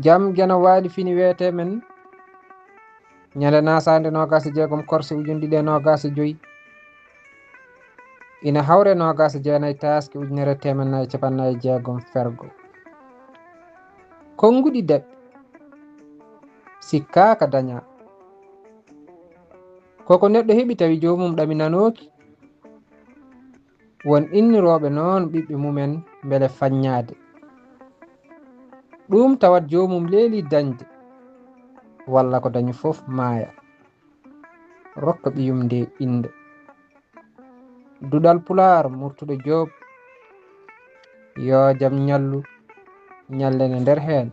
jam jana waali fini wiyete men ñande nasande nogas e jeegom korse ujunde ɗiɗi e nogas e joyyi ina hawre nogas e jeenayi taske ujunere temennayyi capannayyi jeegom fergo konnguɗi daɓɓi sikkaka daña koko neɗɗo heɓi tawi jomum ɗaminanoki won innirooɓe noon ɓiɓɓe mumen beele faññaade ɗum tawat jomum leeli dañde walla ko dañi fof maaya rokka ɓiyum nde inde duɗal pulaar murtuɗo Joob yo jam ñallu ñallene nder heen